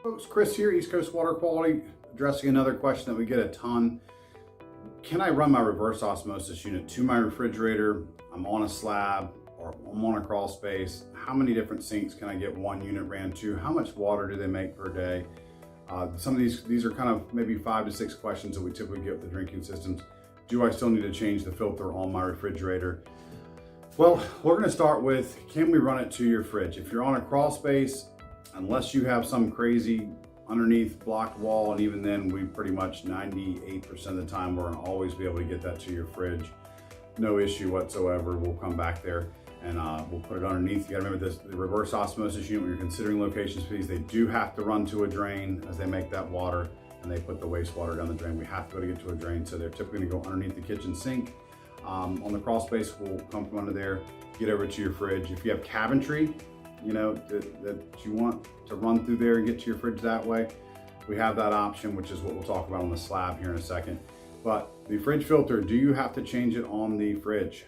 Folks, Chris here, East Coast Water Quality, addressing another question that we get a ton. Can I run my reverse osmosis unit to my refrigerator? I'm on a slab or I'm on a crawl space. How many different sinks can I get one unit ran to? How much water do they make per day? Some of these are kind of maybe 5 to 6 questions that we typically get with the drinking systems. Do I still need to change the filter on my refrigerator? Well, we're gonna start with, can we run it to your fridge? If you're on a crawl space, unless you have some crazy underneath blocked wall, and even then we pretty much 98% of the time we're gonna always be able to get that to your fridge. No issue whatsoever. We'll come back there and we'll put it underneath. You gotta remember this, the reverse osmosis unit, when you're considering location fees, they do have to run to a drain as they make that water and they put the wastewater down the drain. We have to be able to get to a drain, so they're typically gonna go underneath the kitchen sink. On the crawl space, we'll come from under there, get over to your fridge. If you have cabinetry, you know, that you want to run through there and get to your fridge that way, we have that option, which is what we'll talk about on the slab here in a second. But the fridge filter, do you have to change it on the fridge?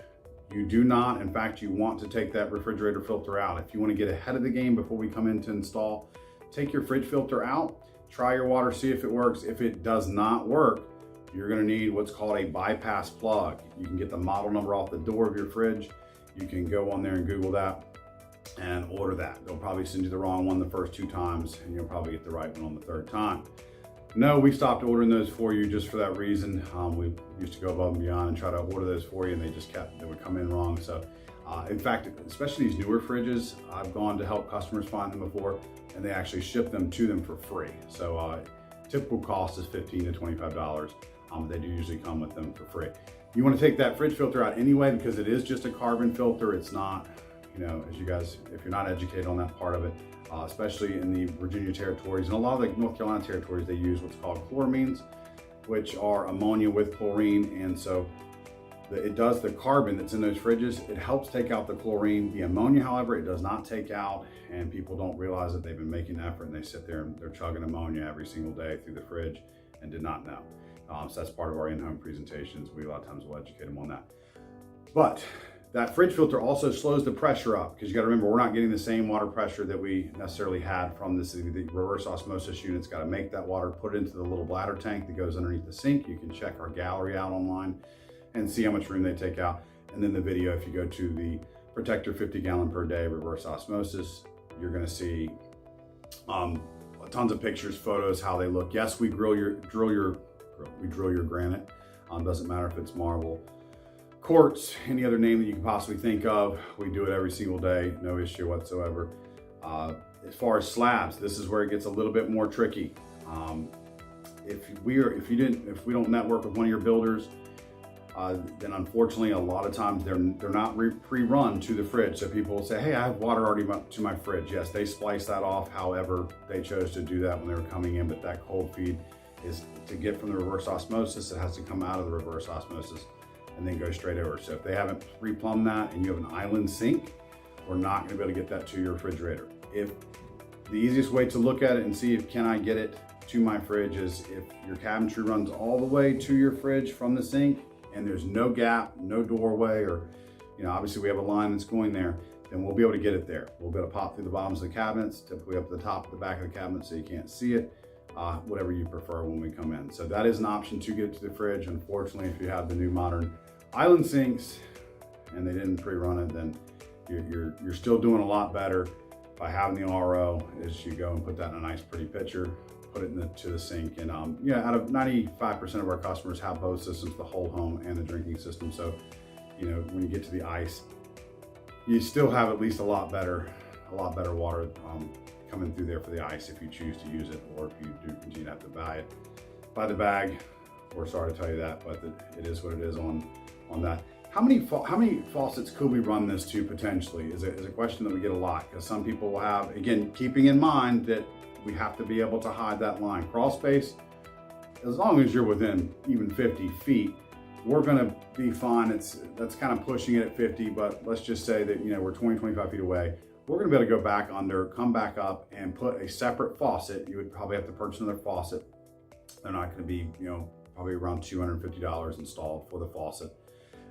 You do not. In fact, you want to take that refrigerator filter out. If you want to get ahead of the game before we come in to install, take your fridge filter out, try your water, see if it works. If it does not work, you're going to need what's called a bypass plug. You can get the model number off the door of your fridge. You can go on there and Google that and order that. They'll probably send you the wrong one the first 2 times and you'll probably get the right one on the 3rd time. No, we stopped ordering those for you just for that reason. We used to go above and beyond and try to order those for you, and they would come in wrong. So in fact, especially these newer fridges, I've gone to help customers find them before, and they actually ship them to them for free. So typical cost is $15 to $25. They do usually come with them for free. You want to take that fridge filter out anyway, because it is just a carbon filter. It's not, you know, as you guys, if you're not educated on that part of it, especially in the Virginia territories and a lot of the North Carolina territories, they use what's called chloramines, which are ammonia with chlorine. And so it does the carbon that's in those fridges. It helps take out the chlorine. The ammonia, however, it does not take out, and people don't realize that they've been making an effort and they sit there and they're chugging ammonia every single day through the fridge and did not know. So that's part of our in-home presentations. We a lot of times will educate them on that. But that fridge filter also slows the pressure up, because you got to remember, we're not getting the same water pressure that we necessarily had from this. The reverse osmosis unit's got to make that water, put it into the little bladder tank that goes underneath the sink. You can check our gallery out online and see how much room they take out. And then the video, if you go to the Protector 50 gallon per day reverse osmosis, you're going to see tons of pictures, photos, how they look. Yes, we drill your granite. Doesn't matter if it's marble, quartz, any other name that you can possibly think of. We do it every single day, no issue whatsoever. As far as slabs, this is where it gets a little bit more tricky. If we don't network with one of your builders, then unfortunately a lot of times they're not pre-run to the fridge. So people will say, hey, I have water already to my fridge. Yes, they splice that off however they chose to do that when they were coming in, but that cold feed is to get from the reverse osmosis. It has to come out of the reverse osmosis and then go straight over. So if they haven't pre-plumbed that and you have an island sink, we're not gonna be able to get that to your refrigerator. If the easiest way to look at it and see if can I get it to my fridge is if your cabinetry runs all the way to your fridge from the sink and there's no gap, no doorway, or, you know, obviously we have a line that's going there, then we'll be able to get it there. We'll be able to pop through the bottoms of the cabinets, typically up to the top of the back of the cabinet so you can't see it. Whatever you prefer when we come in. So that is an option to get to the fridge. Unfortunately, if you have the new modern island sinks and they didn't pre-run it, then you're still doing a lot better by having the RO. Is you go and put that in a nice pretty pitcher, put it into the sink, and yeah, out of 95% of our customers have both systems, the whole home and the drinking system. So, you know, when you get to the ice, you still have at least a lot better water coming through there for the ice if you choose to use it, or if you do continue to have to buy the bag. We're sorry to tell you that, but it is what it is on that. How many faucets could we run this to potentially is a question that we get a lot, because some people will have, again, keeping in mind that we have to be able to hide that line. Crawl space, as long as you're within even 50 feet, we're gonna be fine. That's kind of pushing it at 50, but let's just say that, you know, we're 20, 25 feet away. We're gonna be able to go back under, come back up, and put a separate faucet. You would probably have to purchase another faucet. They're not gonna be, you know, probably around $250 installed for the faucet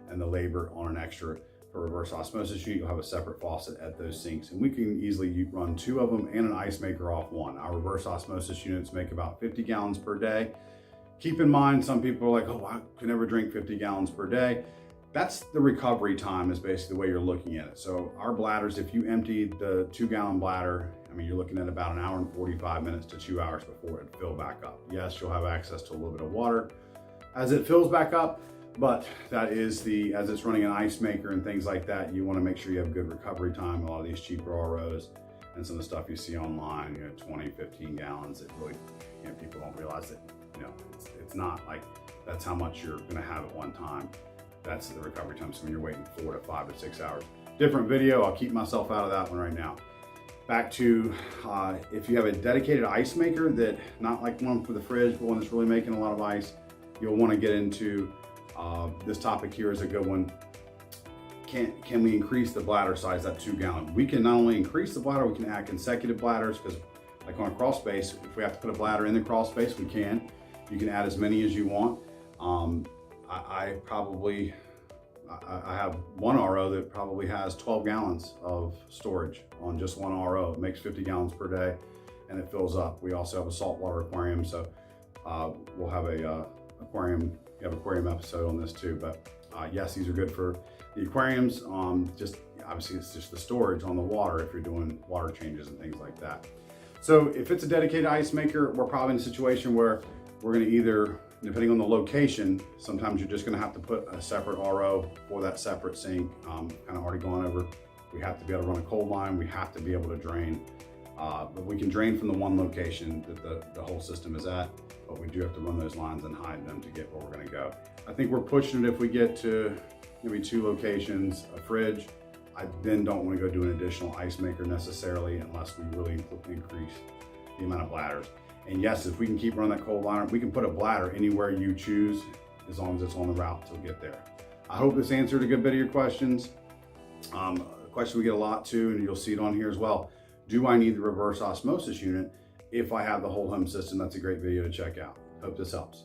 and the labor on an extra For reverse osmosis unit, you'll have a separate faucet at those sinks, and we can easily run 2 of them and an ice maker off one. Our reverse osmosis units make about 50 gallons per day. Keep in mind, some people are like, oh, I can never drink 50 gallons per day. That's the recovery time, is basically the way you're looking at it. So our bladders, if you empty the 2-gallon bladder, I mean, you're looking at about 1 hour and 45 minutes to 2 hours before it fill back up. Yes, you'll have access to a little bit of water as it fills back up, but that is as it's running an ice maker and things like that, you want to make sure you have good recovery time. A lot of these cheaper ROs and some of the stuff you see online, 20, 15 gallons, it really, people don't realize that, it's not like that's how much you're going to have at one time. That's the recovery time. So when you're waiting 4 to 5 to 6 hours. Different video, I'll keep myself out of that one right now. Back to, if you have a dedicated ice maker, that not like one for the fridge, but one that's really making a lot of ice, you'll want to get into this topic here is a good one. Can we increase the bladder size, that 2-gallon? We can not only increase the bladder, we can add consecutive bladders, because like on a crawl space, if we have to put a bladder in the crawl space, we can. You can add as many as you want. I have one RO that probably has 12 gallons of storage on just one RO. It makes 50 gallons per day and it fills up. We also have a saltwater aquarium, so we'll have a aquarium episode on this too. But yes, these are good for the aquariums. Just obviously it's just the storage on the water if you're doing water changes and things like that. So if it's a dedicated ice maker, we're probably in a situation where we're going to either, depending on the location, sometimes you're just going to have to put a separate RO for that separate sink. Kind of already gone over, we have to be able to run a cold line, we have to be able to drain. But we can drain from the one location that the whole system is at, but we do have to run those lines and hide them to get where we're going to go. I think we're pushing it if we get to maybe 2 locations, a fridge. I then don't want to go do an additional ice maker necessarily unless we really increase the amount of bladders. And yes, if we can keep running that cold liner, we can put a bladder anywhere you choose as long as it's on the route to get there. I hope this answered a good bit of your questions. A question we get a lot too, and you'll see it on here as well. Do I need the reverse osmosis unit if I have the whole home system? That's a great video to check out. Hope this helps.